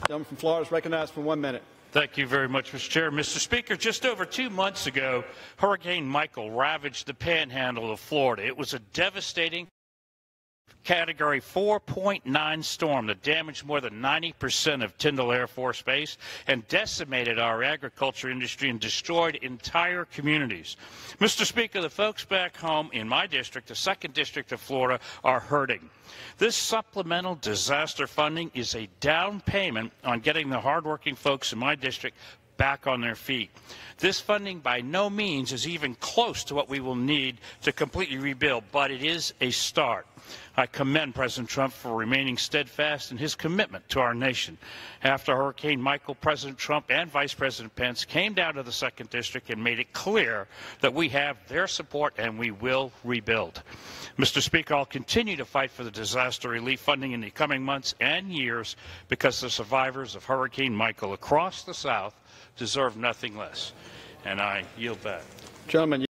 Gentleman from Florida is recognized for 1 minute. Thank you very much, Mr. Chair. Mr. Speaker, just over 2 months ago, Hurricane Michael ravaged the panhandle of Florida. It was a devastating Category 4.9 storm that damaged more than 90% of Tyndall Air Force Base and decimated our agriculture industry and destroyed entire communities. Mr. Speaker, the folks back home in my district, the 2nd District of Florida, are hurting. This supplemental disaster funding is a down payment on getting the hardworking folks in my district back on their feet. This funding by no means is even close to what we will need to completely rebuild, but it is a start. I commend President Trump for remaining steadfast in his commitment to our nation. After Hurricane Michael, President Trump and Vice President Pence came down to the 2nd District and made it clear that we have their support and we will rebuild. Mr. Speaker, I'll continue to fight for the disaster relief funding in the coming months and years because the survivors of Hurricane Michael across the South deserve nothing less. And I yield back. Gentleman.